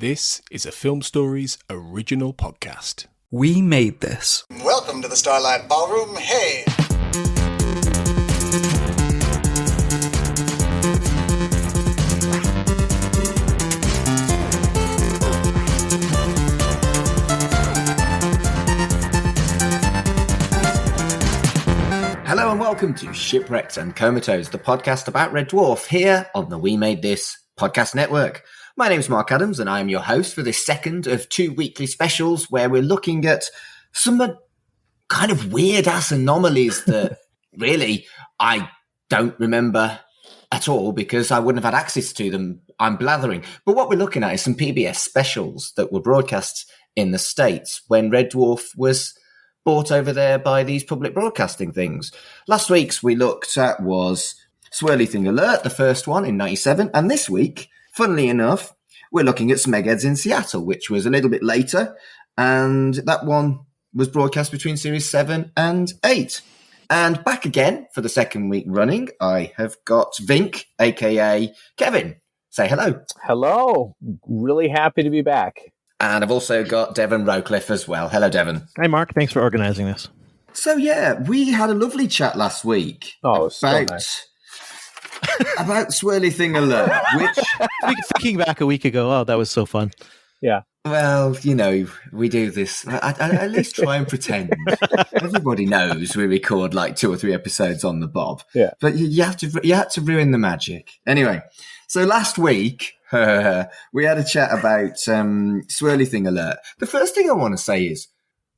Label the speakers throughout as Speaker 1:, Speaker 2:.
Speaker 1: This is a Film Stories original podcast.
Speaker 2: We made this.
Speaker 3: Welcome to the Starlight Ballroom. Hey!
Speaker 4: Hello and welcome to Shipwrecked and Comatose, the podcast about Red Dwarf here on the We Made This podcast network. My name is Mark Adams and I am your host for this second of two weekly specials where we're looking at some kind of weird-ass anomalies that really I don't remember at all because I wouldn't have had access to them. I'm blathering. But what we're looking at is some PBS specials that were broadcast in the States when Red Dwarf was bought over there by these public broadcasting things. Last week's we looked at was Swirly Thing Alert, the first one in 97. And this week, funnily enough, we're looking at Smegheads in Seattle, which was a little bit later. And that one was broadcast between Series 7 and 8. And back again for the second week running, I have got Vinnk, a.k.a. Kevin. Say hello.
Speaker 5: Hello. Really happy to be back.
Speaker 4: And I've also got Devon Rowcliffe as well. Hello, Devon.
Speaker 6: Hi, Mark. Thanks for organizing this.
Speaker 4: So, yeah, we had a lovely chat last week
Speaker 5: so nice.
Speaker 4: about Swirly Thing Alert, which...
Speaker 6: Thinking back a week ago, that was so fun.
Speaker 5: Yeah.
Speaker 4: Well, you know, we do this. I at least try and pretend. Everybody knows we record like 2 or 3 episodes on the bob.
Speaker 5: Yeah.
Speaker 4: But you had to ruin the magic. Anyway, so last week... we had a chat about Swirly Thing Alert. The first thing I want to say is,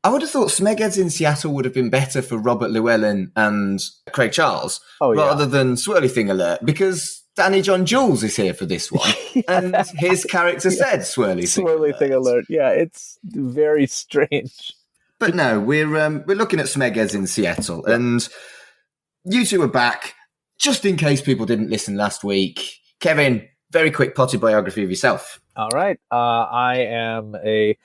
Speaker 4: I would have thought Smegheads in Seattle would have been better for Robert Llewellyn and Craig Charles rather than Swirly Thing Alert, because Danny John Jules is here for this one, and his character said Swirly Thing Alert.
Speaker 5: Yeah, it's very strange.
Speaker 4: But no, we're looking at Smegheads in Seattle, and you two are back. Just in case people didn't listen last week, Kevin, very quick potted biography of yourself.
Speaker 5: All right. I am a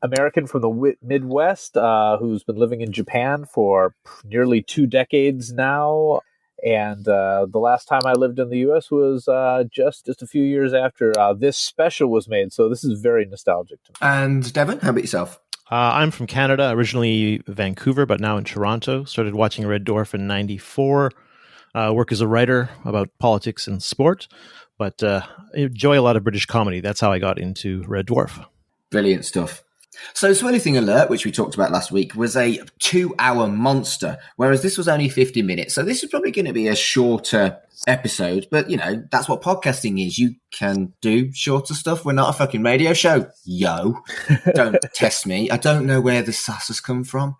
Speaker 5: American from the Midwest who's been living in Japan for nearly 2 decades now. And the last time I lived in the U.S. was just a few years after this special was made. So this is very nostalgic to me.
Speaker 4: And Devon, how about yourself?
Speaker 6: I'm from Canada, originally Vancouver, but now in Toronto. Started watching Red Dwarf in 94. Work as a writer about politics and sport. But I enjoy a lot of British comedy. That's how I got into Red Dwarf.
Speaker 4: Brilliant stuff. So Swirly Thing Alert, which we talked about last week, was a 2-hour monster, whereas this was only 50 minutes. So this is probably going to be a shorter episode. But, you know, that's what podcasting is. You can do shorter stuff. We're not a fucking radio show. Yo. Don't test me. I don't know where the sass has come from.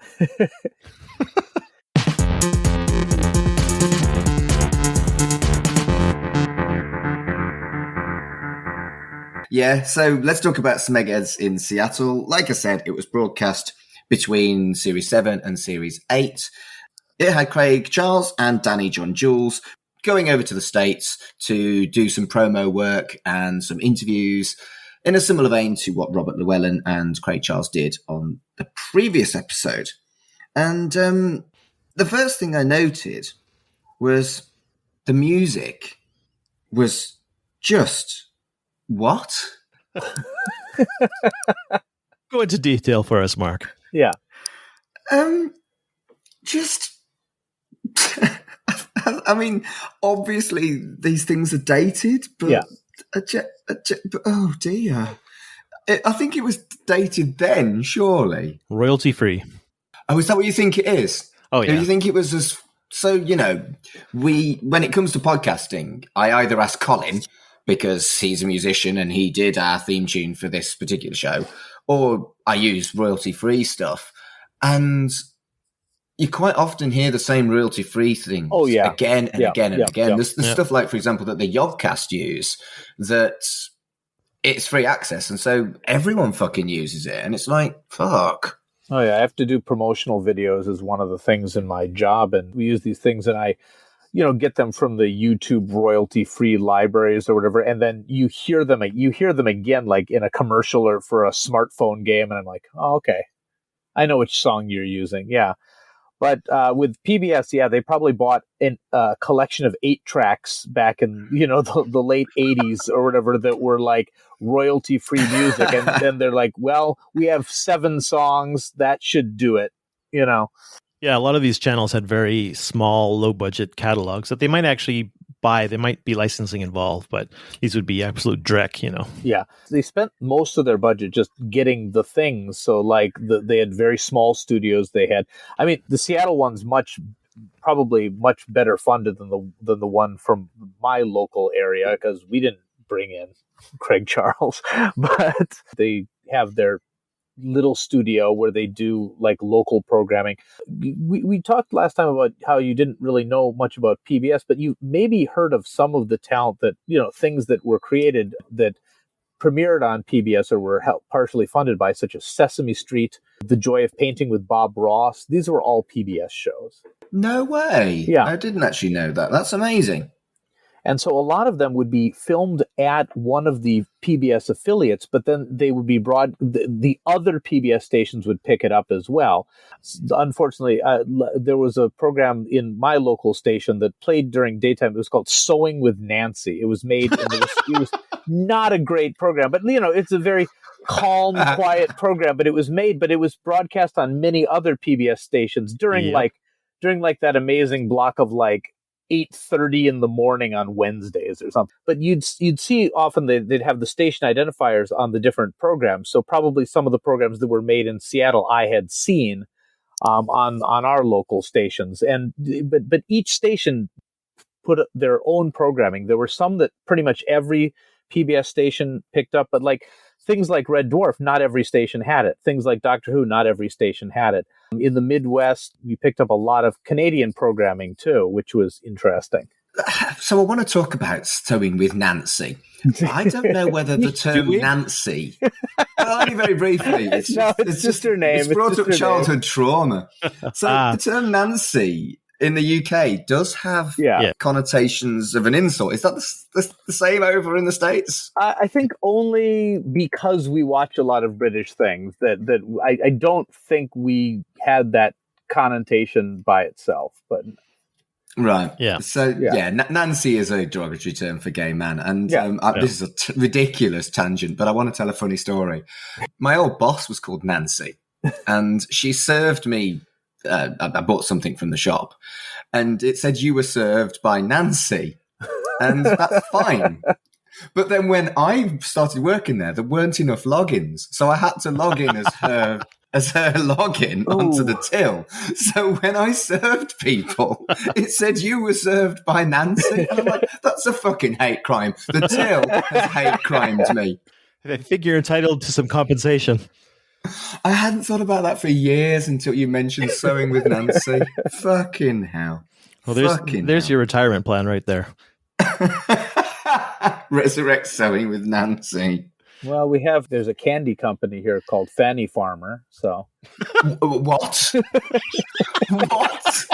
Speaker 4: Yeah, so let's talk about Smegheads in Seattle. Like I said, it was broadcast between Series 7 and Series 8. It had Craig Charles and Danny John Jules going over to the States to do some promo work and some interviews in a similar vein to what Robert Llewellyn and Craig Charles did on the previous episode. And the first thing I noted was the music was just... What?
Speaker 6: Go into detail for us, Mark.
Speaker 5: Yeah.
Speaker 4: Just, I mean, obviously these things are dated, but
Speaker 5: yeah.
Speaker 4: Oh dear. I think it was dated then, surely.
Speaker 6: Royalty free.
Speaker 4: Oh, is that what you think it is?
Speaker 6: Oh, yeah.
Speaker 4: Do you think it was as... So, you know, when it comes to podcasting, I either ask Colin... because he's a musician and he did our theme tune for this particular show, or I use royalty-free stuff. And you quite often hear the same royalty-free things again and again and again.
Speaker 5: Yeah.
Speaker 4: There's stuff like, for example, that the Yogcast use, that it's free access, and so everyone fucking uses it. And it's like, fuck.
Speaker 5: Oh, yeah, I have to do promotional videos as one of the things in my job, and we use these things, and I... get them from the YouTube royalty-free libraries or whatever, and then you hear them again, like in a commercial or for a smartphone game, and I'm like, oh, okay, I know which song you're using, yeah. But with PBS, yeah, they probably bought a collection of 8 tracks back in, the late 80s or whatever that were like royalty-free music. And then they're like, well, we have 7 songs. That should do it,
Speaker 6: Yeah, a lot of these channels had very small, low-budget catalogs that they might actually buy. There might be licensing involved, but these would be absolute dreck,
Speaker 5: Yeah, they spent most of their budget just getting the things. So, like, they had very small studios. The Seattle one's probably much better funded than the one from my local area, because we didn't bring in Craig Charles, but they have their little studio where they do like local programming. We talked last time about how you didn't really know much about PBS, but you maybe heard of some of the talent that, things that were created that premiered on PBS or were partially funded by, such as Sesame Street, The Joy of Painting with Bob Ross. These were all PBS shows.
Speaker 4: No way.
Speaker 5: Yeah.
Speaker 4: I didn't actually know that. That's amazing.
Speaker 5: And so a lot of them would be filmed at one of the PBS affiliates, but then they would be the other PBS stations would pick it up as well. Unfortunately, there was a program in my local station that played during daytime. It was called Sewing with Nancy. It was made, and it was not a great program, but it's a very calm, quiet program, but it was broadcast on many other PBS stations during that amazing block of like 8:30 in the morning on Wednesdays or something. But you'd see often they'd have the station identifiers on the different programs. So probably some of the programs that were made in Seattle I had seen on our local stations. But each station put their own programming. There were some that pretty much every PBS station picked up, but like things like Red Dwarf, not every station had it. Things like Doctor Who, not every station had it. In the Midwest, we picked up a lot of Canadian programming too, which was interesting.
Speaker 4: So I want to talk about Sewing with Nancy. I don't know whether the term Nancy, well, only very briefly, it's
Speaker 5: just her name.
Speaker 4: It's brought up childhood trauma. So the term Nancy in the UK does have connotations of an insult. Is that the same over in the States?
Speaker 5: I think only because we watch a lot of British things that I don't think we had that connotation by itself. But
Speaker 4: right,
Speaker 6: yeah.
Speaker 4: So Nancy is a derogatory term for gay man, and this is a ridiculous tangent, but I want to tell a funny story. My old boss was called Nancy, and she served me. I bought something from the shop, and it said you were served by Nancy, and that's fine. But then when I started working there weren't enough logins, so I had to log in as her login onto the till. So when I served people, it said you were served by Nancy, and I'm like, that's a fucking hate crime. The till has hate crimed me.
Speaker 6: I think you're entitled to some compensation.
Speaker 4: I hadn't thought about that for years until you mentioned Sewing with Nancy. Fucking hell.
Speaker 6: Well, there's your retirement plan right there.
Speaker 4: Resurrect Sewing with Nancy.
Speaker 5: Well, there's a candy company here called Fanny Farmer. So
Speaker 4: what? What?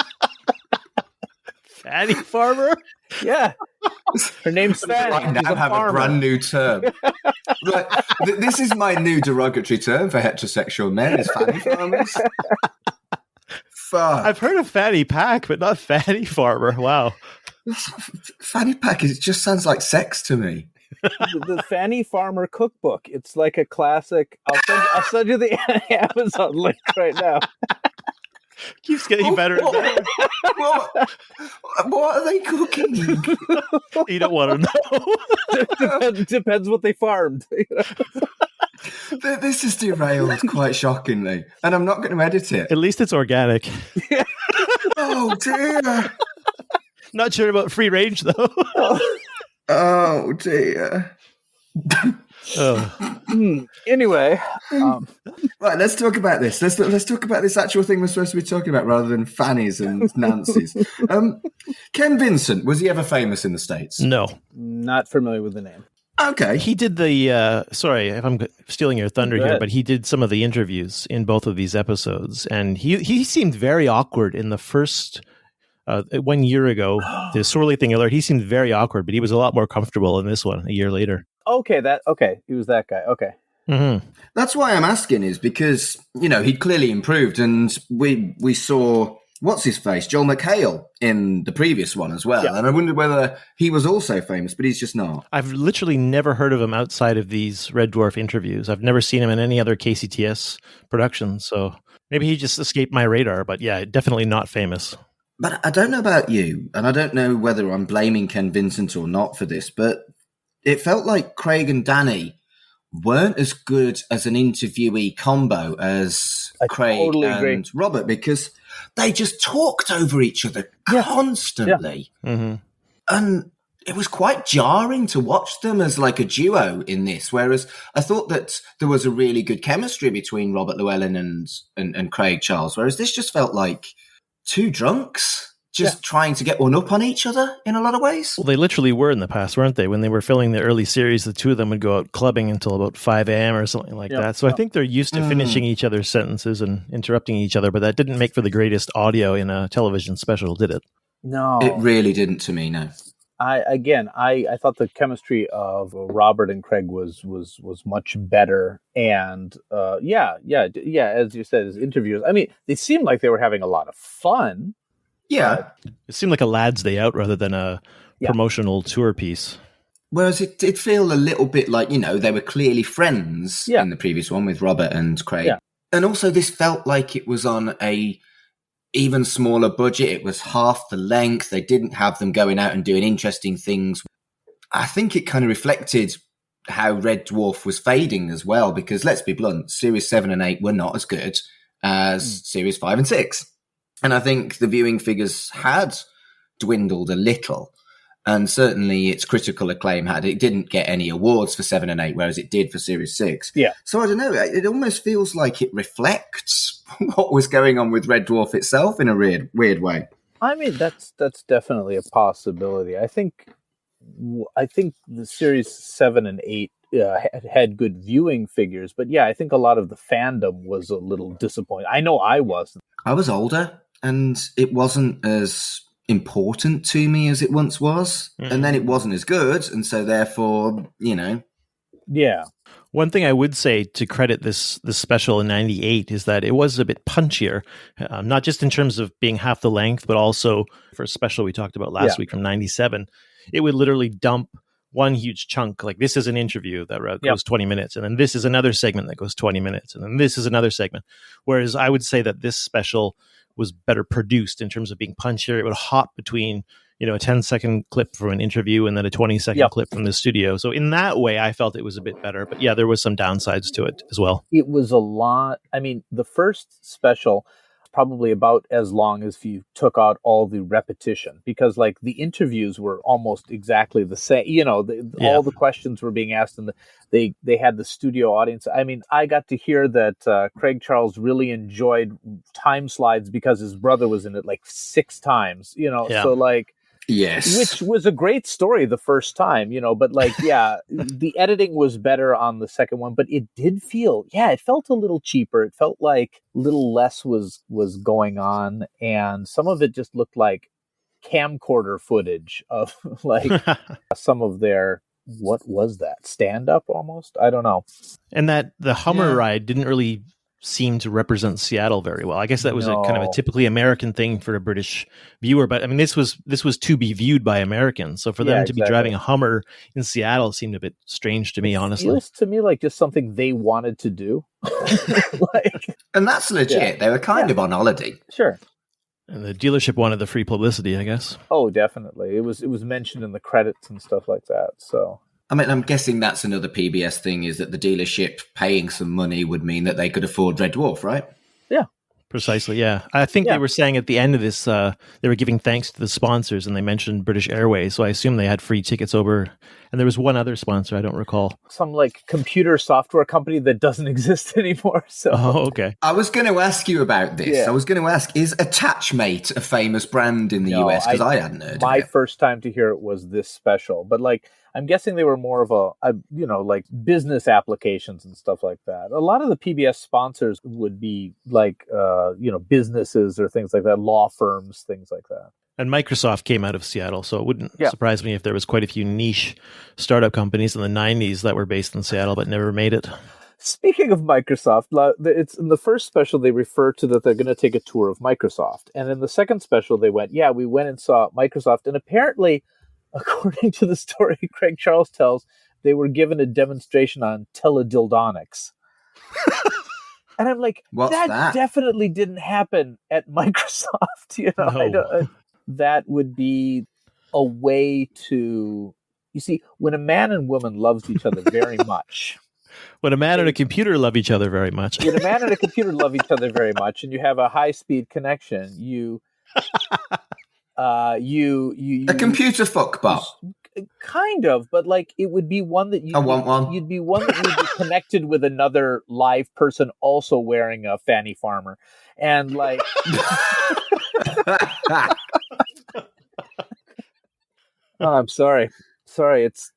Speaker 6: Fanny Farmer?
Speaker 5: Yeah. Her name's Fanny.
Speaker 4: Right now, have a brand new term. Right. This is my new derogatory term for heterosexual men, is Fanny Farmers. Fuck.
Speaker 6: I've heard of Fanny Pack, but not Fanny Farmer. Wow.
Speaker 4: Fanny Pack, it just sounds like sex to me.
Speaker 5: The Fanny Farmer cookbook. It's like a classic. I'll send you the Amazon link right now.
Speaker 6: Keeps getting better and better.
Speaker 4: What are they cooking?
Speaker 6: You don't want to know.
Speaker 5: Depends what they farmed.
Speaker 4: This is derailed quite shockingly, and I'm not going to edit it.
Speaker 6: At least it's organic.
Speaker 4: Oh dear.
Speaker 6: Not sure about free range though.
Speaker 4: Oh dear.
Speaker 5: Anyway,
Speaker 4: right. Let's talk about this. Let's talk about this actual thing we're supposed to be talking about, rather than Fanny's and Nancy's. Ken Vincent, was he ever famous in the States?
Speaker 6: No,
Speaker 5: not familiar with the name.
Speaker 4: Okay,
Speaker 6: he did the. Sorry if I'm stealing your thunder here, but he did some of the interviews in both of these episodes, and he seemed very awkward in the first. 1 year ago, the Sorley thing alert. He seemed very awkward, but he was a lot more comfortable in this one a year later.
Speaker 5: Okay, he was that guy. Okay,
Speaker 4: that's why I'm asking, is because he'd clearly improved, and we saw what's his face, Joel McHale, in the previous one as well. Yeah. And I wondered whether he was also famous, but he's just not.
Speaker 6: I've literally never heard of him outside of these Red Dwarf interviews. I've never seen him in any other KCTS production, so maybe he just escaped my radar, but yeah, definitely not famous.
Speaker 4: But I don't know about you, and I don't know whether I'm blaming Ken Vincent or not for this, but it felt like Craig and Danny weren't as good as an interviewee combo as Craig totally and agree. Robert, because they just talked over each other constantly.
Speaker 6: Yeah. Mm-hmm.
Speaker 4: And it was quite jarring to watch them as like a duo in this, whereas I thought that there was a really good chemistry between Robert Llewellyn and Craig Charles, whereas this just felt like two drunks just trying to get one up on each other in a lot of ways.
Speaker 6: Well, they literally were in the past, weren't they? When they were filming the early series, the two of them would go out clubbing until about 5 a.m. or something like that. So I think they're used to finishing each other's sentences and interrupting each other, but that didn't make for the greatest audio in a television special, did it?
Speaker 5: No.
Speaker 4: It really didn't to me, no.
Speaker 5: I thought the chemistry of Robert and Craig was much better, and as you said, as interviewers, I mean, they seemed like they were having a lot of fun.
Speaker 4: Yeah,
Speaker 6: it seemed like a lad's day out rather than a promotional tour piece.
Speaker 4: Whereas it did feel a little bit like, they were clearly friends in the previous one with Robert and Craig, and also this felt like it was on a even smaller budget. It was half the length. They didn't have them going out and doing interesting things. I think it kind of reflected how Red Dwarf was fading as well, because let's be blunt, Series 7 and 8 were not as good as Series 5 and 6. And I think the viewing figures had dwindled a little. And certainly its critical acclaim it didn't get any awards for 7 and 8, whereas it did for Series 6.
Speaker 5: Yeah.
Speaker 4: So I don't know, it almost feels like it reflects what was going on with Red Dwarf itself in a weird way.
Speaker 5: I mean, that's definitely a possibility. I think the Series 7 and 8 had good viewing figures, but I think a lot of the fandom was a little disappointed. I know I was.
Speaker 4: I was older, and it wasn't as important to me as it once was, and then it wasn't as good, and so therefore,
Speaker 5: Yeah.
Speaker 6: One thing I would say to credit this special in 98 is that it was a bit punchier, not just in terms of being half the length, but also for a special we talked about last week from 97, it would literally dump one huge chunk. Like, this is an interview that goes 20 minutes, and then this is another segment that goes 20 minutes, and then this is another segment. Whereas I would say that this special was better produced in terms of being punchier. It would hop between, a 10-second clip from an interview and then a 20-second clip from the studio. So in that way, I felt it was a bit better. But there was some downsides to it as well.
Speaker 5: It was a lot. I mean, the first special probably about as long as if you took out all the repetition, because like the interviews were almost exactly the same. All the questions were being asked, and they had the studio audience. I mean, I got to hear that Craig Charles really enjoyed time slides because his brother was in it like 6 times. So like.
Speaker 4: Yes.
Speaker 5: Which was a great story the first time, but like, the editing was better on the second one, but it did feel, it felt a little cheaper. It felt like a little less was going on. And some of it just looked like camcorder footage of like some of their, what was that? Stand up almost? I don't know.
Speaker 6: And that the Hummer ride didn't really seem to represent Seattle very well. I guess that was a kind of a typically American thing for a British viewer, but I mean, this was to be viewed by Americans. So for them to be driving a Hummer in Seattle seemed a bit strange to me, honestly.
Speaker 5: It feels to me like just something they wanted to do.
Speaker 4: And that's legit. Yeah. They were kind of on holiday.
Speaker 5: Sure.
Speaker 6: And the dealership wanted the free publicity, I guess.
Speaker 5: Oh, definitely. It was mentioned in the credits and stuff like that. So
Speaker 4: I mean, I'm guessing that's another PBS thing, is that the dealership paying some money would mean that they could afford Red Dwarf, right?
Speaker 5: Yeah.
Speaker 6: Precisely, yeah. I think they were saying at the end of this, they were giving thanks to the sponsors, and they mentioned British Airways, so I assume they had free tickets over. And there was one other sponsor, I don't recall.
Speaker 5: Some like computer software company that doesn't exist anymore. So.
Speaker 6: Oh, okay.
Speaker 4: I was going to ask you about this. Yeah. I was going to ask, is Attachmate a famous brand in the US? Because I hadn't heard of it.
Speaker 5: My first time to hear it was this special, but like, I'm guessing they were more of a like business applications and stuff like that. A lot of the PBS sponsors would be like, businesses or things like that, law firms, things like that.
Speaker 6: And Microsoft came out of Seattle, so it wouldn't surprise me if there was quite a few niche startup companies in the 90s that were based in Seattle but never made it.
Speaker 5: Speaking of Microsoft, it's in the first special they refer to that they're going to take a tour of Microsoft, and in the second special they went, we went and saw Microsoft, and apparently, according to the story Craig Charles tells, they were given a demonstration on teledildonics. And I'm like, that definitely didn't happen at Microsoft.
Speaker 6: No.
Speaker 5: That would be a way to, you see, when a man and woman loves each other very much.
Speaker 6: When a man and a computer love each other very much.
Speaker 5: When a man and a computer love each other very much, and you have a high-speed connection, you
Speaker 4: a computer fuckbot.
Speaker 5: Kind of, but like it would be one that
Speaker 4: I want one.
Speaker 5: You'd be one that would be connected with another live person also wearing a Fanny Farmer, and like. Oh, I'm sorry. It's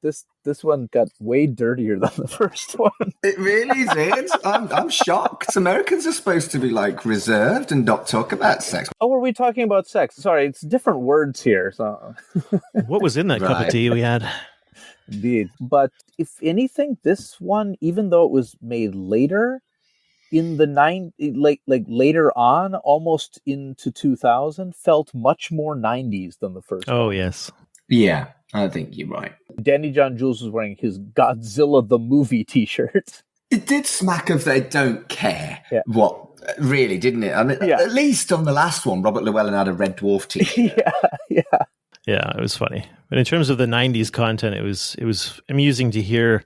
Speaker 5: this one got way dirtier than the first one.
Speaker 4: It really did. I'm shocked. Americans are supposed to be like reserved and not talk about sex.
Speaker 5: Oh, were we talking about sex? Sorry, it's different words here. So,
Speaker 6: what was in that cup of tea we had?
Speaker 5: Indeed, but if anything, this one, even though it was made later, in the like later on, almost into 2000, felt much more 90s than the first.
Speaker 6: Oh,
Speaker 5: one.
Speaker 6: yes.
Speaker 4: Yeah, I think you're right.
Speaker 5: Danny John Jules was wearing his Godzilla the Movie t-shirt.
Speaker 4: It did smack of they don't care.
Speaker 5: Yeah.
Speaker 4: What, really, didn't it? I mean, at least on the last one, Robert Llewellyn had a Red Dwarf t-shirt.
Speaker 6: Yeah, it was funny. But in terms of the 90s content, it was amusing to hear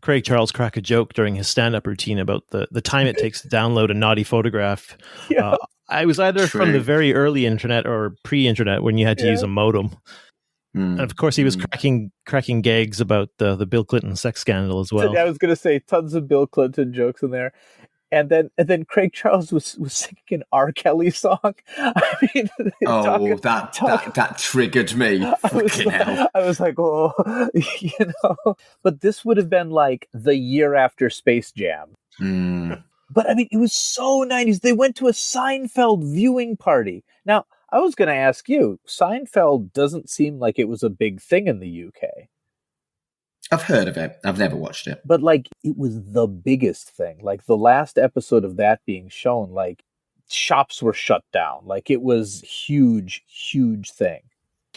Speaker 6: Craig Charles crack a joke during his stand-up routine about the time it takes to download a naughty photograph.
Speaker 5: Yeah.
Speaker 6: I was either from the very early internet or pre-internet when you had to use a modem. And of course, he was cracking gags about the Bill Clinton sex scandal as well.
Speaker 5: I was going to say tons of Bill Clinton jokes in there, and then Craig Charles was singing an R. Kelly song. I mean,
Speaker 4: that triggered me.
Speaker 5: I was like, oh, But this would have been like the year after Space Jam. But I mean, it was so 90s. They went to a Seinfeld viewing party. Now, I was going to ask you, Seinfeld doesn't seem like it was a big thing in the UK.
Speaker 4: I've heard of it. I've never watched it.
Speaker 5: But like, it was the biggest thing. Like the last episode of that being shown, like shops were shut down. Like it was huge thing.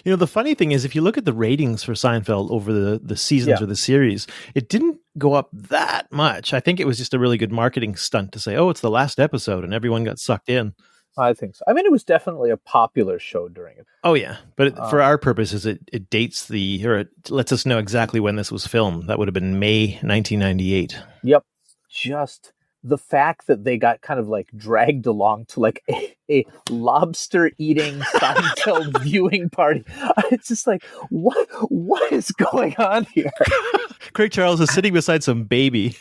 Speaker 6: You know, the funny thing is, if you look at the ratings for Seinfeld over the seasons or the series, it didn't go up that much. I think it was just a really good marketing stunt to say, oh, it's the last episode, and everyone got sucked in.
Speaker 5: I think so. I mean, it was definitely a popular show during it.
Speaker 6: Oh, yeah. But for our purposes, it dates it lets us know exactly when this was filmed. That would have been May 1998.
Speaker 5: Yep. Just the fact that they got kind of like dragged along to like a lobster eating Seinfeld viewing party. It's just like, what is going on here?
Speaker 6: Craig Charles is sitting beside some baby,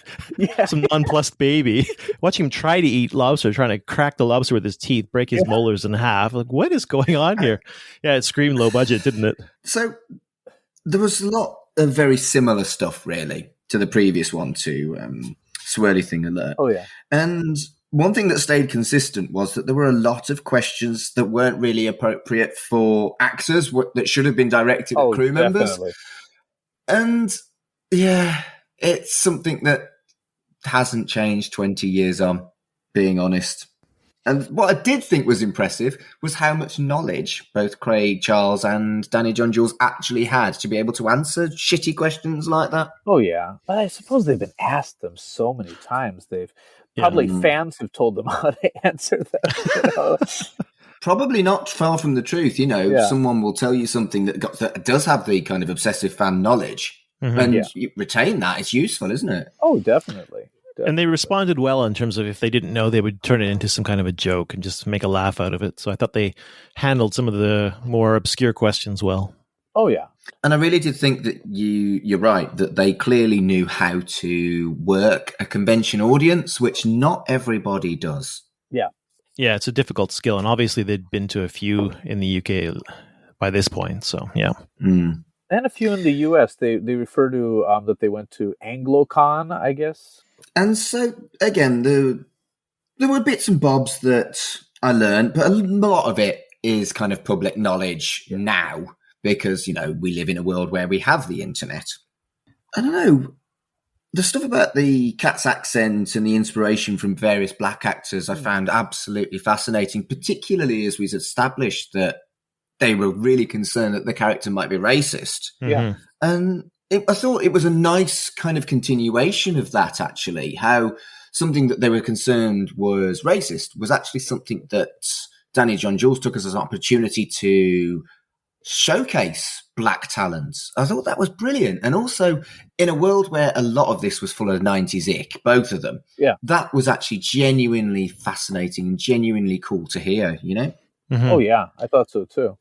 Speaker 6: some nonplussed baby, watching him try to eat lobster, trying to crack the lobster with his teeth, break his molars in half. Like, what is going on here? Yeah, it screamed low budget, didn't it?
Speaker 4: So there was a lot of very similar stuff, really, to the previous one, to Swirly Thing Alert.
Speaker 5: Oh, yeah.
Speaker 4: And one thing that stayed consistent was that there were a lot of questions that weren't really appropriate for actors that should have been directed at crew members.
Speaker 5: Definitely.
Speaker 4: And yeah, it's something that hasn't changed 20 years on, being honest. And what I did think was impressive was how much knowledge both Craig Charles and Danny John Jules actually had to be able to answer shitty questions like that.
Speaker 5: Oh, yeah. But I suppose they've been asked them so many times. Probably fans have told them how to answer them.
Speaker 4: Probably not far from the truth. Someone will tell you something that does have the kind of obsessive fan knowledge. And you retain that. It's useful, isn't it?
Speaker 5: Oh, definitely.
Speaker 6: And they responded well in terms of if they didn't know, they would turn it into some kind of a joke and just make a laugh out of it. So I thought they handled some of the more obscure questions well.
Speaker 5: Oh, yeah.
Speaker 4: And I really did think that you're right, that they clearly knew how to work a convention audience, which not everybody does.
Speaker 5: Yeah.
Speaker 6: Yeah, it's a difficult skill. And obviously they'd been to a few in the UK by this point. So, yeah.
Speaker 5: And a few in the US. They refer to that they went to AngloCon, I guess.
Speaker 4: And so, again, there were bits and bobs that I learned, but a lot of it is kind of public knowledge now because, we live in a world where we have the internet. I don't know. The stuff about the cat's accent and the inspiration from various black actors I found absolutely fascinating, particularly as we've established that they were really concerned that the character might be racist.
Speaker 5: Yeah.
Speaker 4: And I thought it was a nice kind of continuation of that, actually, how something that they were concerned was racist was actually something that Danny John Jules took as an opportunity to showcase black talents. I thought that was brilliant. And also, in a world where a lot of this was full of 90s ick, both of them, that was actually genuinely fascinating and genuinely cool to hear, you know?
Speaker 5: Mm-hmm. Oh, yeah. I thought so, too.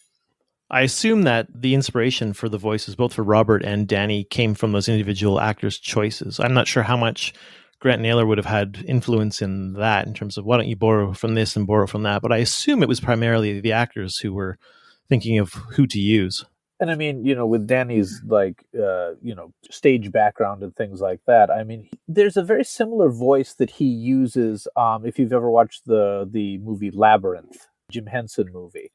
Speaker 6: I assume that the inspiration for the voices, both for Robert and Danny, came from those individual actors' choices. I'm not sure how much Grant Naylor would have had influence in that in terms of why don't you borrow from this and borrow from that. But I assume it was primarily the actors who were thinking of who to use.
Speaker 5: And I mean, you know, with Danny's stage background and things like that, I mean, there's a very similar voice that he uses. If you've ever watched the movie Labyrinth, Jim Henson movie,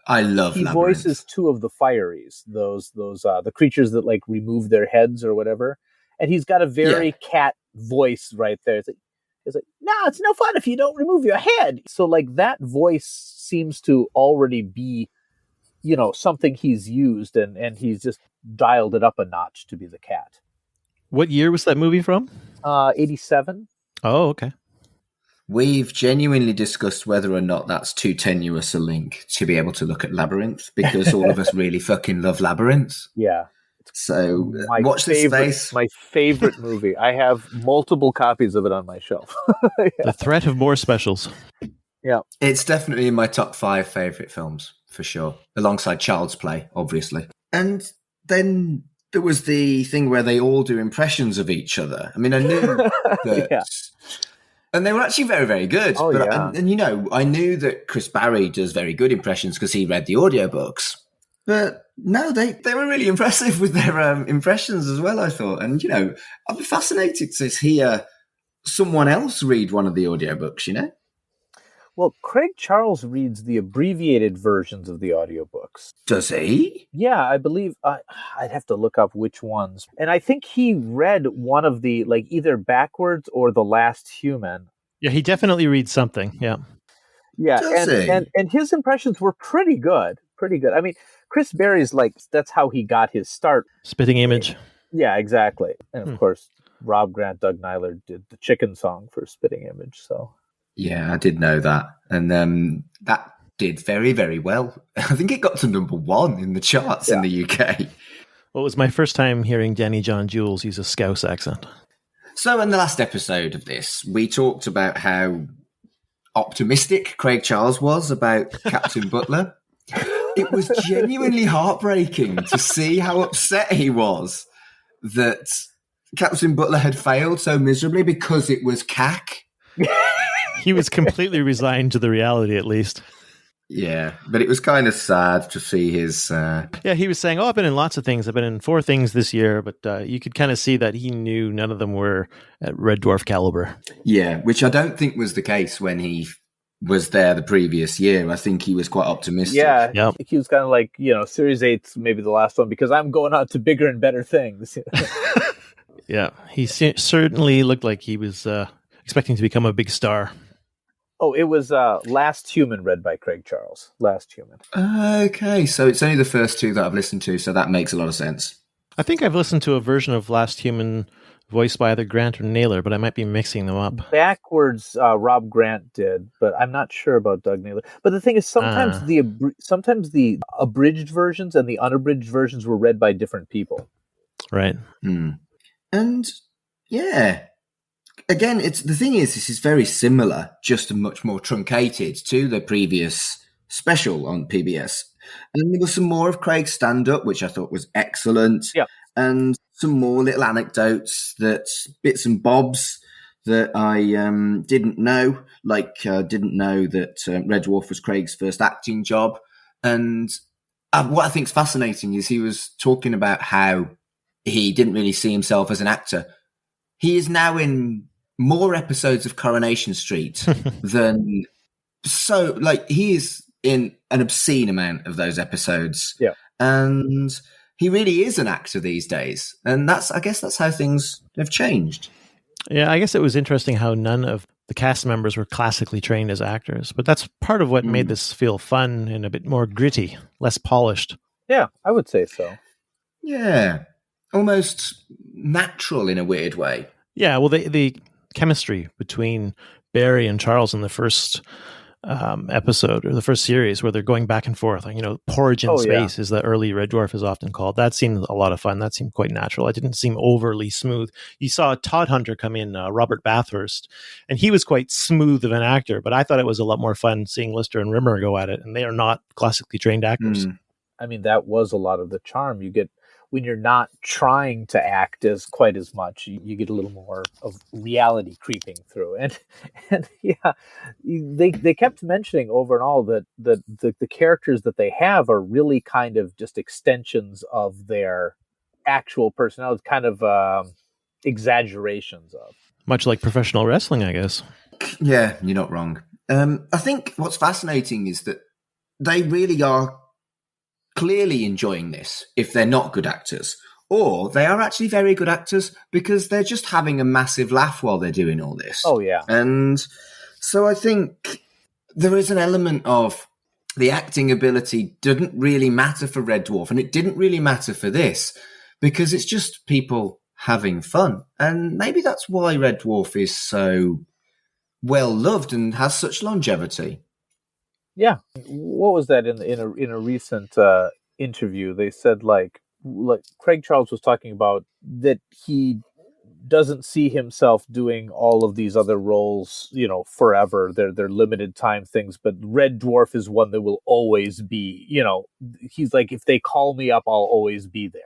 Speaker 4: I love.
Speaker 5: He
Speaker 4: Labyrinth.
Speaker 5: voices two of the Fireys, those the creatures that like remove their heads or whatever, and he's got a very cat voice right there. It's like, no, it's no fun if you don't remove your head. So like that voice seems to already be, you know, something he's used, and he's just dialed it up a notch to be the cat.
Speaker 6: What year was that movie from?
Speaker 5: 87.
Speaker 6: Oh, okay.
Speaker 4: We've genuinely discussed whether or not that's too tenuous a link to be able to look at Labyrinth, because all of us really fucking love Labyrinth.
Speaker 5: Yeah.
Speaker 4: So watch this space.
Speaker 5: My favorite movie. I have multiple copies of it on my shelf.
Speaker 6: The threat of more specials.
Speaker 5: Yeah.
Speaker 4: It's definitely in my top 5 favorite films, for sure, alongside Child's Play, obviously. And then there was the thing where they all do impressions of each other. I mean, I knew that... And they were actually very, very good.
Speaker 5: Oh,
Speaker 4: but
Speaker 5: yeah.
Speaker 4: And, you know, I knew that Chris Barry does very good impressions because he read the audiobooks. But no, they were really impressive with their impressions as well, I thought. And, you know, I'd be fascinated to hear someone else read one of the audiobooks, you know?
Speaker 5: Well, Craig Charles reads the abbreviated versions of the audiobooks.
Speaker 4: Does he?
Speaker 5: Yeah, I believe I'd have to look up which ones. And I think he read one of the, like, either Backwards or The Last Human.
Speaker 6: Yeah, he definitely reads something. Yeah.
Speaker 5: Yeah,
Speaker 4: Does he?
Speaker 5: and his impressions were pretty good. Pretty good. I mean, Chris Berry's like, that's how he got his start.
Speaker 6: Spitting Image.
Speaker 5: Yeah, exactly. And of course, Rob Grant, Doug Nyler did the chicken song for Spitting Image, so...
Speaker 4: Yeah, I did know that. And that did very, very well. I think it got to number 1 in the charts in the UK.
Speaker 6: Well, it was my first time hearing Danny John Jules use a Scouse accent.
Speaker 4: So in the last episode of this, we talked about how optimistic Craig Charles was about Captain Butler. It was genuinely heartbreaking to see how upset he was that Captain Butler had failed so miserably because it was CAC.
Speaker 6: He was completely resigned to the reality, at least.
Speaker 4: Yeah, but it was kind of sad to see his...
Speaker 6: Yeah, he was saying, I've been in lots of things. I've been in 4 things this year, but you could kind of see that he knew none of them were at Red Dwarf caliber.
Speaker 4: Yeah, which I don't think was the case when he was there the previous year. I think he was quite optimistic.
Speaker 5: Yeah,
Speaker 6: Yep.
Speaker 5: He was kind of like, you know, Series 8's maybe the last one because I'm going on to bigger and better things.
Speaker 6: Yeah, he certainly looked like he was expecting to become a big star.
Speaker 5: Oh, it was Last Human, read by Craig Charles. Last Human.
Speaker 4: Okay, so it's only the first 2 that I've listened to, so that makes a lot of sense.
Speaker 6: I think I've listened to a version of Last Human voiced by either Grant or Naylor, but I might be mixing them up.
Speaker 5: Backwards, Rob Grant did, but I'm not sure about Doug Naylor. But the thing is, sometimes the abridged versions and the unabridged versions were read by different people.
Speaker 6: Right.
Speaker 4: And yeah, again, the thing is, this is very similar, just much more truncated to the previous special on PBS. And there was some more of Craig's stand-up, which I thought was excellent.
Speaker 5: Yeah.
Speaker 4: And some more little anecdotes, bits and bobs that I didn't know. Like, didn't know that Red Dwarf was Craig's first acting job. And what I think is fascinating is he was talking about how he didn't really see himself as an actor. He is now in more episodes of Coronation Street than... So, like, he is in an obscene amount of those episodes.
Speaker 5: Yeah.
Speaker 4: And he really is an actor these days. And I guess that's how things have changed.
Speaker 6: Yeah, I guess it was interesting how none of the cast members were classically trained as actors, but that's part of what made this feel fun and a bit more gritty, less polished.
Speaker 5: Yeah, I would say so.
Speaker 4: Yeah, almost natural in a weird way.
Speaker 6: Yeah, well, the chemistry between Barry and Charles in the first episode or the first series where they're going back and forth, like, porridge in space is the early Red Dwarf is often called. That seemed a lot of fun. That seemed quite natural. It didn't seem overly smooth. You saw Todd Hunter come in, Robert Bathurst, and he was quite smooth of an actor, but I thought it was a lot more fun seeing Lister and Rimmer go at it, and they are not classically trained actors.
Speaker 5: I mean, that was a lot of the charm. You get, when you're not trying to act as quite as much, you get a little more of reality creeping through. And yeah, they kept mentioning over and all that the characters that they have are really kind of just extensions of their actual personality, kind of exaggerations of.
Speaker 6: Much like professional wrestling, I guess.
Speaker 4: Yeah, you're not wrong. I think what's fascinating is that they really are clearly enjoying this if they're not good actors, or they are actually very good actors because they're just having a massive laugh while they're doing all this.
Speaker 5: Oh, yeah.
Speaker 4: And so I think there is an element of the acting ability didn't really matter for Red Dwarf, and it didn't really matter for this because it's just people having fun. And maybe that's why Red Dwarf is so well loved and has such longevity.
Speaker 5: Yeah, what was that in a recent interview? They said like Craig Charles was talking about that he doesn't see himself doing all of these other roles, forever. They're limited time things, but Red Dwarf is one that will always be. He's like, if they call me up, I'll always be there.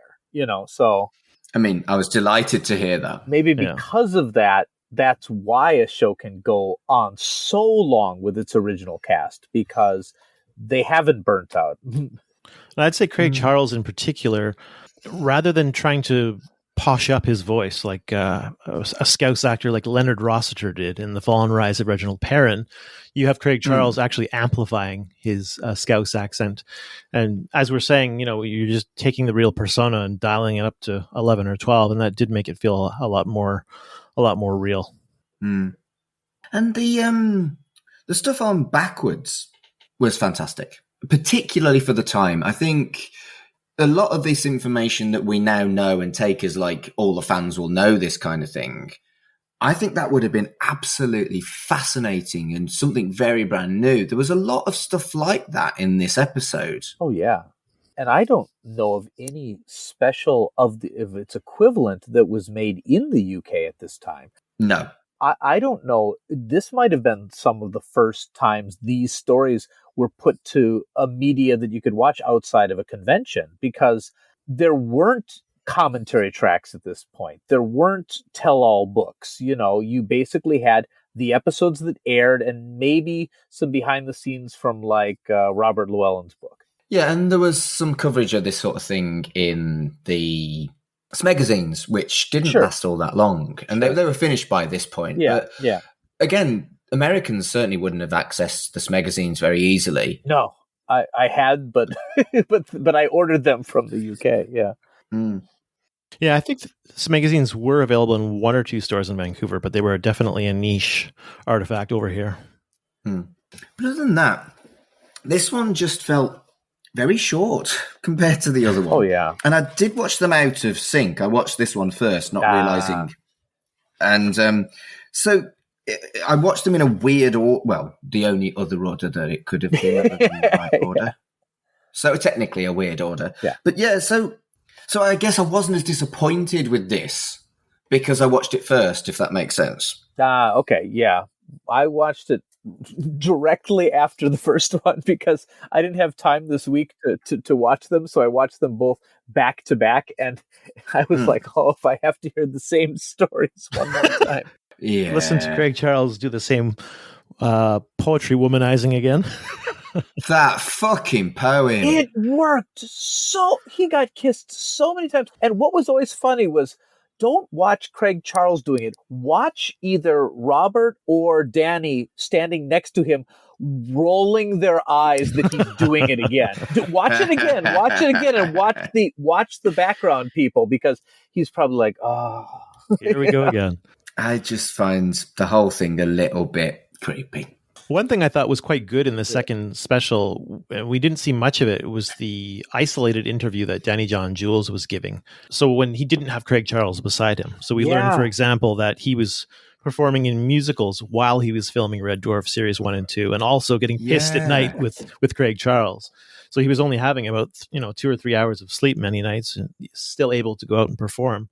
Speaker 5: So.
Speaker 4: I mean, I was delighted to hear that.
Speaker 5: Maybe because of that. That's why a show can go on so long with its original cast, because they haven't burnt out.
Speaker 6: I'd say Craig Charles in particular, rather than trying to posh up his voice like a Scouse actor like Leonard Rossiter did in The Fall and Rise of Reginald Perrin, you have Craig Charles actually amplifying his Scouse accent. And as we're saying, you're just taking the real persona and dialing it up to 11 or 12, and that did make it feel a lot more real.
Speaker 4: And the stuff on Backwards was fantastic, particularly for the time. I think a lot of this information that we now know and take as like all the fans will know this kind of thing, I think that would have been absolutely fascinating and something very brand new. There was a lot of stuff like that in this episode.
Speaker 5: Oh, yeah. And I don't know of any special of its equivalent that was made in the UK at this time.
Speaker 4: No.
Speaker 5: I don't know. This might have been some of the first times these stories were put to a media that you could watch outside of a convention, because there weren't commentary tracks at this point. There weren't tell-all books. You basically had the episodes that aired and maybe some behind the scenes from like Robert Llewellyn's book.
Speaker 4: Yeah, and there was some coverage of this sort of thing in the Smegheads, which didn't last all that long. And they were finished by this point.
Speaker 5: Yeah,
Speaker 4: but again, Americans certainly wouldn't have accessed the Smegheads very easily.
Speaker 5: No, I had, but but I ordered them from the UK, yeah.
Speaker 6: Yeah, I think Smegheads were available in one or two stores in Vancouver, but they were definitely a niche artifact over here.
Speaker 4: But other than that, this one just felt very short compared to the other one.
Speaker 5: Oh, yeah.
Speaker 4: And I did watch them out of sync. I watched this one first, not realizing. And so I watched them in a weird order. Well, the only other order that it could have been in the right order. So technically a weird order.
Speaker 5: Yeah.
Speaker 4: But yeah, so I guess I wasn't as disappointed with this because I watched it first, if that makes sense.
Speaker 5: Okay, yeah. I watched it directly after the first one because I didn't have time this week to watch them, so I watched them both back to back, and I was like, if I have to hear the same stories one more time.
Speaker 4: Yeah.
Speaker 6: Listen to Craig Charles do the same poetry womanizing again.
Speaker 4: That fucking poem.
Speaker 5: It worked he got kissed so many times. And what was always funny was, don't watch Craig Charles doing it. Watch either Robert or Danny standing next to him rolling their eyes that he's doing it again. Watch it again, and watch the background people, because he's probably like, oh,
Speaker 6: here we go again.
Speaker 4: I just find the whole thing a little bit creepy.
Speaker 6: One thing I thought was quite good in the second special, we didn't see much of it, was the isolated interview that Danny John Jules was giving. So when he didn't have Craig Charles beside him. So we learned, for example, that he was performing in musicals while he was filming Red Dwarf Series 1 and 2, and also getting pissed at night with Craig Charles. So he was only having about 2 or 3 hours of sleep many nights, and still able to go out and perform.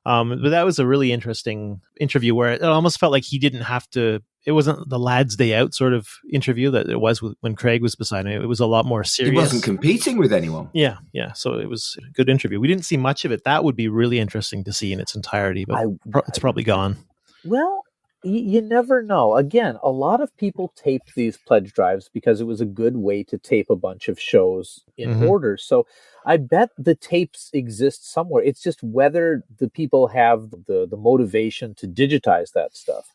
Speaker 6: But that was a really interesting interview where it almost felt like he didn't have to. It wasn't the lad's day out sort of interview that it was when Craig was beside him. It was a lot more serious.
Speaker 4: He wasn't competing with anyone.
Speaker 6: Yeah. So it was a good interview. We didn't see much of it. That would be really interesting to see in its entirety, but it's probably gone.
Speaker 5: Well, you never know. Again, a lot of people taped these pledge drives because it was a good way to tape a bunch of shows in order. So I bet the tapes exist somewhere. It's just whether the people have the motivation to digitize that stuff.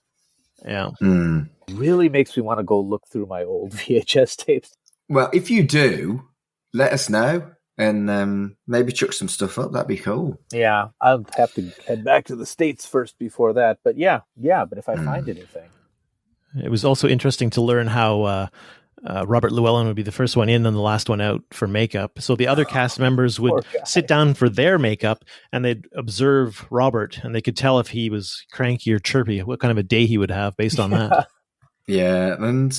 Speaker 6: Yeah.
Speaker 5: Really makes me want to go look through my old VHS tapes.
Speaker 4: Well, if you do, let us know, and maybe chuck some stuff up. That'd be cool.
Speaker 5: Yeah, I'll have to head back to the States first before that. But yeah. But if I find anything.
Speaker 6: It was also interesting to learn how Robert Llewellyn would be the first one in and the last one out for makeup. So the other cast members would sit down for their makeup, and they'd observe Robert, and they could tell if he was cranky or chirpy, what kind of a day he would have based on that.
Speaker 4: Yeah, and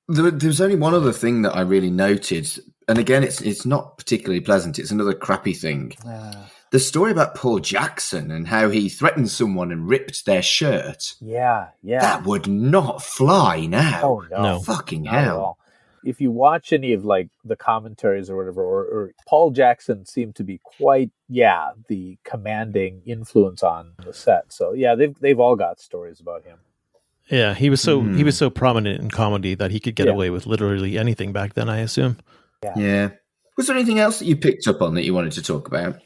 Speaker 4: there was only one other thing that I really noted, and again, it's not particularly pleasant. It's another crappy thing. The story about Paul Jackson and how he threatened someone and ripped their shirt.
Speaker 5: Yeah.
Speaker 4: That would not fly now.
Speaker 5: Oh, no.
Speaker 4: Fucking
Speaker 5: Not
Speaker 4: hell.
Speaker 5: If you watch any of like the commentaries or whatever, or Paul Jackson seemed to be quite, the commanding influence on the set. So yeah, they've all got stories about him.
Speaker 6: Yeah, he was so prominent in comedy that he could get away with literally anything back then, I assume.
Speaker 4: Yeah. Was there anything else that you picked up on that you wanted to talk about?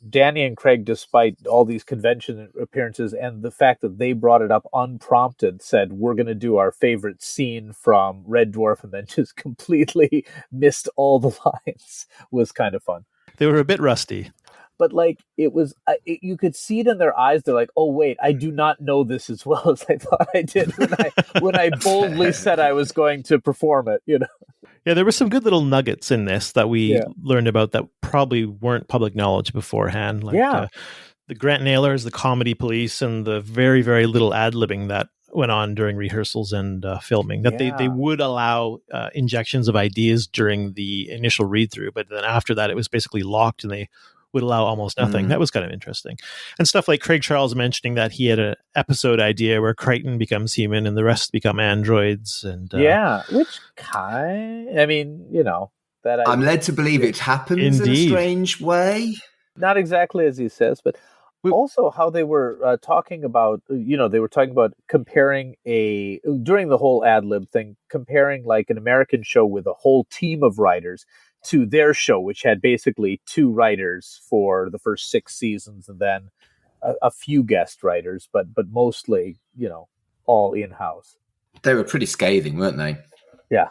Speaker 5: Danny and Craig, despite all these convention appearances and the fact that they brought it up unprompted, said, we're going to do our favorite scene from Red Dwarf, and then just completely missed all the lines. Was kind of fun.
Speaker 6: They were a bit rusty.
Speaker 5: But like, it was, you could see it in their eyes. They're like, oh, wait, I do not know this as well as I thought I did when I boldly said I was going to perform it,
Speaker 6: Yeah, there were some good little nuggets in this that we learned about that probably weren't public knowledge beforehand. Like the Grant Nailers, the comedy police, and the very, very little ad-libbing that went on during rehearsals and filming. That they would allow injections of ideas during the initial read-through, but then after that, it was basically locked, and they would allow almost nothing. That was kind of interesting. And stuff like Craig Charles mentioning that he had an episode idea where Crichton becomes human and the rest become androids. And
Speaker 5: which kind, I mean, that
Speaker 4: I'm led to believe it happens in a strange way.
Speaker 5: Not exactly as he says, but also how they were talking about, they were talking about comparing during the whole ad lib thing, comparing like an American show with a whole team of writers to their show, which had basically 2 writers for the first 6 seasons, and then a few guest writers, but mostly, all in-house.
Speaker 4: They were pretty scathing, weren't they?
Speaker 5: Yeah.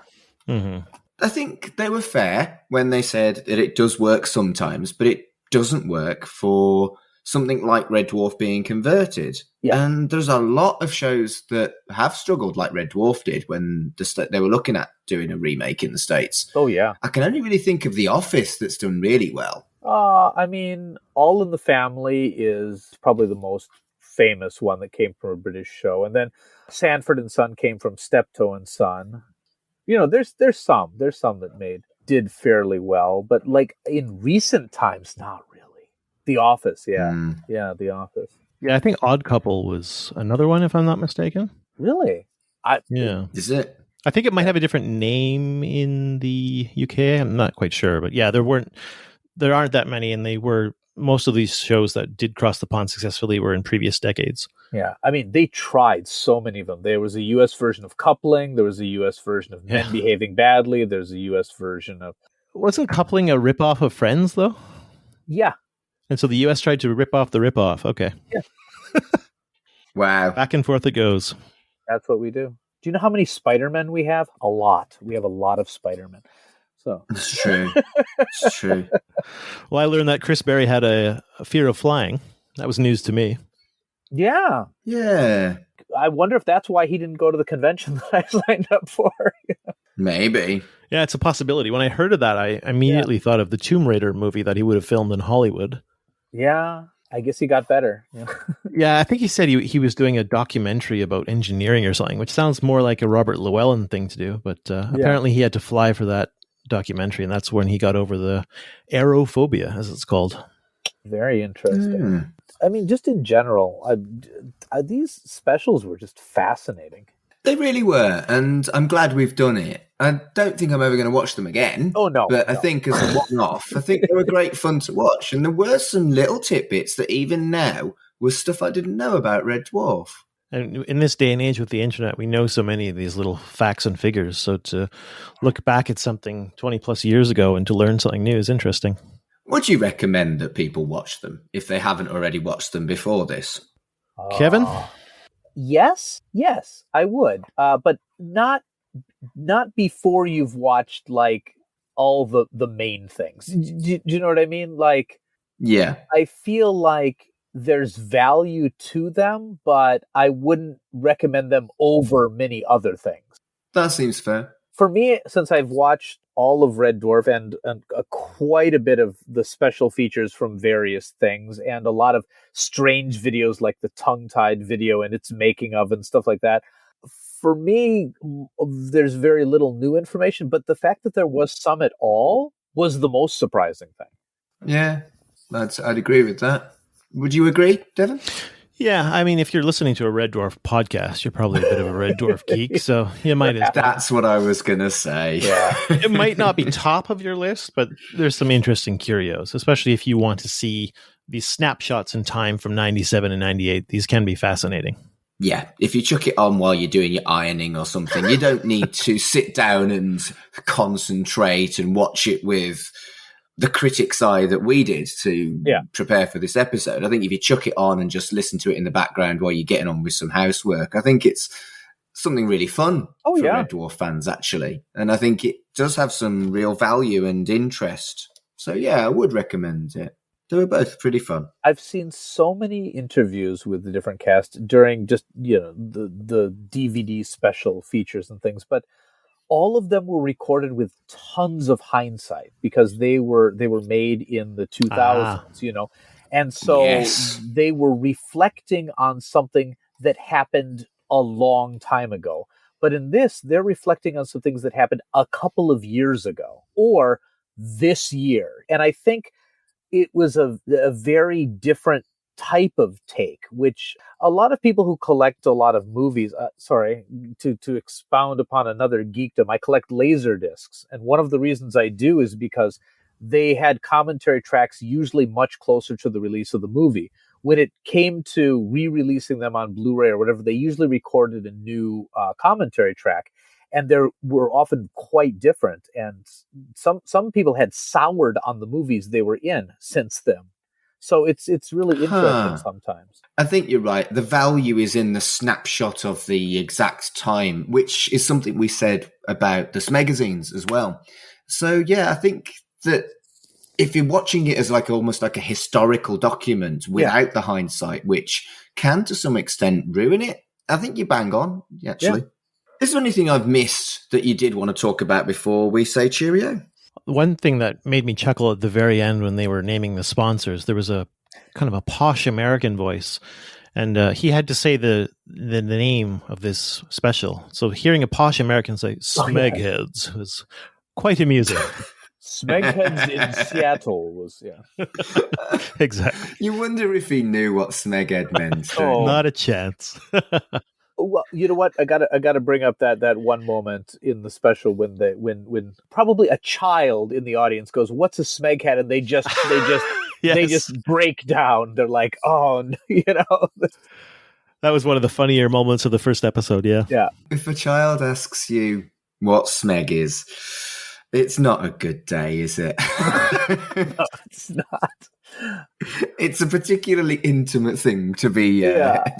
Speaker 6: Mm-hmm.
Speaker 4: I think they were fair when they said that it does work sometimes, but it doesn't work for something like Red Dwarf being converted. Yeah. And there's a lot of shows that have struggled like Red Dwarf did when they were looking at doing a remake in the States.
Speaker 5: Oh, yeah.
Speaker 4: I can only really think of The Office that's done really well.
Speaker 5: I mean, All in the Family is probably the most famous one that came from a British show. And then Sanford and Son came from Steptoe and Son. There's some that did fairly well, but like in recent times, not really. The Office, yeah, The Office.
Speaker 6: Yeah, I think Odd Couple was another one, if I'm not mistaken.
Speaker 5: Really?
Speaker 4: Is it?
Speaker 6: I think it might have a different name in the UK. I'm not quite sure, but yeah, there aren't that many, and most of these shows that did cross the pond successfully were in previous decades.
Speaker 5: Yeah, I mean, they tried so many of them. There was a U.S. version of Coupling. There was a U.S. version of Men Behaving Badly. There's a U.S. version of...
Speaker 6: Wasn't Coupling a ripoff of Friends, though?
Speaker 5: Yeah.
Speaker 6: And so the U.S. tried to rip off the ripoff. Okay.
Speaker 5: Yeah.
Speaker 4: Wow.
Speaker 6: Back and forth it goes.
Speaker 5: That's what we do. Do you know how many Spider-Men we have? A lot. We have a lot of Spider-Men. So
Speaker 4: It's true. It's true.
Speaker 6: Well, I learned that Chris Berry had a fear of flying. That was news to me.
Speaker 5: yeah,
Speaker 4: Yeah.
Speaker 5: I wonder if that's why he didn't go to the convention that I signed up for.
Speaker 4: Maybe.
Speaker 6: Yeah, it's a possibility. When I heard of that, I immediately thought of the Tomb Raider movie that he would have filmed in Hollywood.
Speaker 5: Yeah, I guess he got better. Yeah.
Speaker 6: Yeah, I think he said he was doing a documentary about engineering or something, which sounds more like a Robert Llewellyn thing to do. But apparently he had to fly for that documentary, and that's when he got over the aerophobia, as it's called.
Speaker 5: Very interesting. I mean, just in general, these specials were just fascinating.
Speaker 4: They really were, and I'm glad we've done it. I don't think I'm ever going to watch them again.
Speaker 5: Oh, no.
Speaker 4: But I think as a one-off, I think they were great fun to watch. And there were some little tidbits that even now was stuff I didn't know about Red Dwarf.
Speaker 6: And in this day and age with the internet, we know so many of these little facts and figures. So to look back at something 20 plus years ago and to learn something new is interesting.
Speaker 4: Would you recommend that people watch them if they haven't already watched them before this?
Speaker 6: Kevin?
Speaker 5: Yes, I would, but not before you've watched like all the main things. Do you know what I mean? Like,
Speaker 4: Yeah.
Speaker 5: I feel like there's value to them, but I wouldn't recommend them over many other things.
Speaker 4: That seems fair.
Speaker 5: For me, since I've watched all of Red Dwarf and quite a bit of the special features from various things and a lot of strange videos like the tongue-tied video and its making of and stuff like that, for me, there's very little new information, but the fact that there was some at all was the most surprising thing.
Speaker 4: Yeah, I'd agree with that. Would you agree, Devon?
Speaker 6: Yeah, I mean, if you're listening to a Red Dwarf podcast, you're probably a bit of a Red Dwarf geek, so you might as well.
Speaker 4: That's what I was going to say.
Speaker 5: Yeah.
Speaker 6: It might not be top of your list, but there's some interesting curios, especially if you want to see these snapshots in time from 97 and 98. These can be fascinating.
Speaker 4: Yeah, if you chuck it on while you're doing your ironing or something, you don't need to sit down and concentrate and watch it with the critic's eye that we did to prepare for this episode. I think if you chuck it on and just listen to it in the background while you're getting on with some housework, I think it's something really fun for Red Dwarf fans, actually. And I think it does have some real value and interest. So, yeah, I would recommend it. They were both pretty fun.
Speaker 5: I've seen so many interviews with the different cast during just, the DVD special features and things, but all of them were recorded with tons of hindsight because they were made in the 2000s, and so they were reflecting on something that happened a long time ago. But in this, they're reflecting on some things that happened a couple of years ago or this year. And I think it was a very different type of take, which a lot of people who collect a lot of movies, to expound upon another geekdom, I collect laser discs. And one of the reasons I do is because they had commentary tracks usually much closer to the release of the movie. When it came to re-releasing them on Blu-ray or whatever, they usually recorded a new commentary track. And they were often quite different. And some people had soured on the movies they were in since then. So it's really interesting sometimes.
Speaker 4: I think you're right. The value is in the snapshot of the exact time, which is something we said about the Smegheads as well. So, yeah, I think that if you're watching it as almost like a historical document without the hindsight, which can to some extent ruin it, I think you bang on, actually. Yeah. Is there anything I've missed that you did want to talk about before we say cheerio?
Speaker 6: One thing that made me chuckle at the very end when they were naming the sponsors, there was a kind of a posh American voice, and he had to say the name of this special. So hearing a posh American say Smegheads was quite amusing.
Speaker 5: Smegheads in Seattle was,
Speaker 6: Exactly.
Speaker 4: You wonder if he knew what Smeghead meant.
Speaker 6: Not a chance.
Speaker 5: Well, you know what? I gotta bring up that one moment in the special when probably a child in the audience goes, "What's a Smeghead?" and they just they just break down. They're like, "Oh,
Speaker 6: That was one of the funnier moments of the first episode. Yeah.
Speaker 5: Yeah.
Speaker 4: If a child asks you what Smeg is, it's not a good day, is it?
Speaker 5: No, it's not.
Speaker 4: It's a particularly intimate thing to be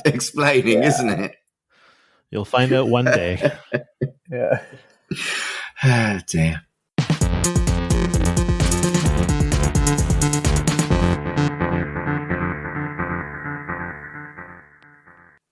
Speaker 4: explaining, isn't it?
Speaker 6: You'll find out one day.
Speaker 5: Yeah.
Speaker 4: Ah, dear.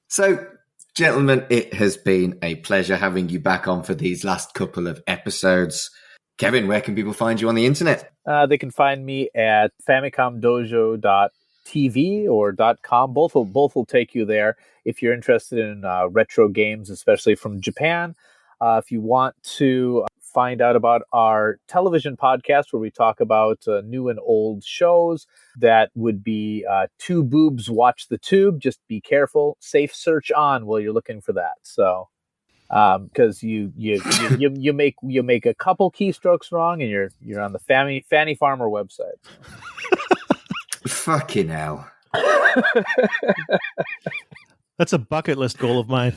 Speaker 4: So, gentlemen, it has been a pleasure having you back on for these last couple of episodes. Kevin, where can people find you on the internet?
Speaker 5: They can find me at famicomdojo.tv or .com. Both will take you there if you're interested in retro games, especially from Japan. If you want to find out about our television podcast where we talk about new and old shows, that would be Two Boobs Watch the Tube. Just be careful. Safe search on while you're looking for that. So, because you make a couple keystrokes wrong and you're on the Fanny Farmer website.
Speaker 4: Fucking hell.
Speaker 6: That's a bucket list goal of mine.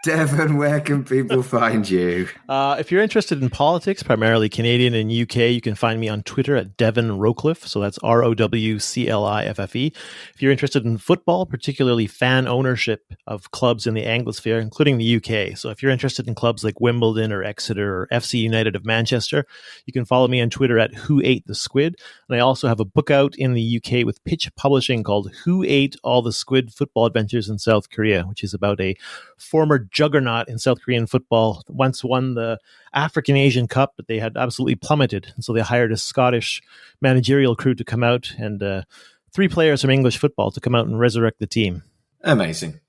Speaker 4: Devon, where can people find you?
Speaker 6: If you're interested in politics, primarily Canadian and UK, you can find me on Twitter at Devon Rowcliffe. So that's ROWCLIFFE. If you're interested in football, particularly fan ownership of clubs in the Anglosphere, including the UK. So if you're interested in clubs like Wimbledon or Exeter or FC United of Manchester, you can follow me on Twitter at Who Ate the Squid. And I also have a book out in the UK with Pitch Publishing called Who Ate All the Squid? Football Adventures in South Korea, which is about a former juggernaut in South Korean football that once won the African Asian Cup, but they had absolutely plummeted. And so they hired a Scottish managerial crew to come out and 3 players from English football to come out and resurrect the team.
Speaker 4: Amazing.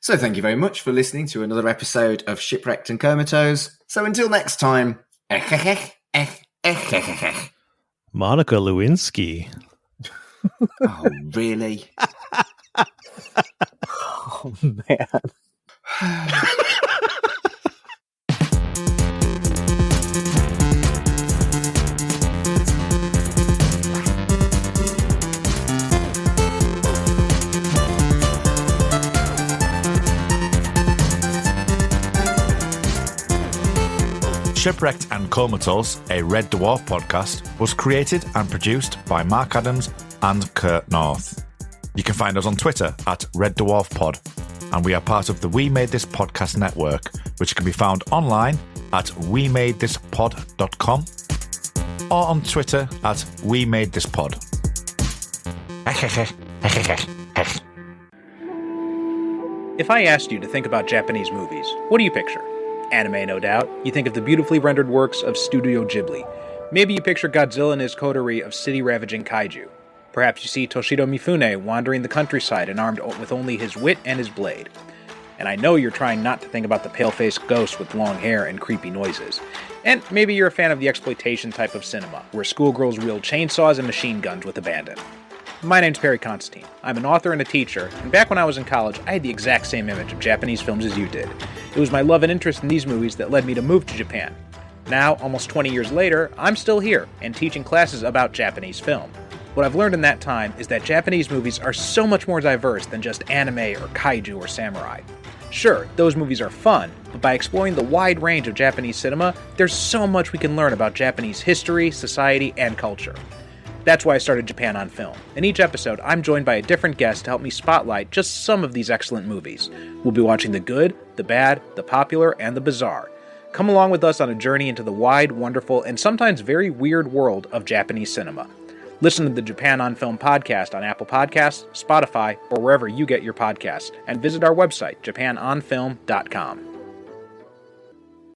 Speaker 4: So thank you very much for listening to another episode of Shipwrecked and Comatose. So until next time,
Speaker 6: Monica Lewinsky.
Speaker 4: Oh, really?
Speaker 5: Oh, man.
Speaker 2: Shipwrecked and Comatose, a Red Dwarf podcast, was created and produced by Mark Adams and Kurt North. You can find us on Twitter at Red Dwarf Pod, and we are part of the We Made This Podcast network, which can be found online at wemadethispod.com or on Twitter at We Made This Pod.
Speaker 7: If I asked you to think about Japanese movies, what do you picture? Anime, no doubt. You think of the beautifully rendered works of Studio Ghibli. Maybe you picture Godzilla and his coterie of city-ravaging kaiju. Perhaps you see Toshido Mifune wandering the countryside and armed with only his wit and his blade. And I know you're trying not to think about the pale-faced ghost with long hair and creepy noises. And maybe you're a fan of the exploitation type of cinema, where schoolgirls wield chainsaws and machine guns with abandon. My name's Perry Constantine. I'm an author and a teacher, and back when I was in college, I had the exact same image of Japanese films as you did. It was my love and interest in these movies that led me to move to Japan. Now, almost 20 years later, I'm still here, and teaching classes about Japanese film. What I've learned in that time is that Japanese movies are so much more diverse than just anime or kaiju or samurai. Sure, those movies are fun, but by exploring the wide range of Japanese cinema, there's so much we can learn about Japanese history, society, and culture. That's why I started Japan on Film. In each episode, I'm joined by a different guest to help me spotlight just some of these excellent movies. We'll be watching the good, the bad, the popular, and the bizarre. Come along with us on a journey into the wide, wonderful, and sometimes very weird world of Japanese cinema. Listen to the Japan on Film podcast on Apple Podcasts, Spotify, or wherever you get your podcasts, and visit our website, japanonfilm.com.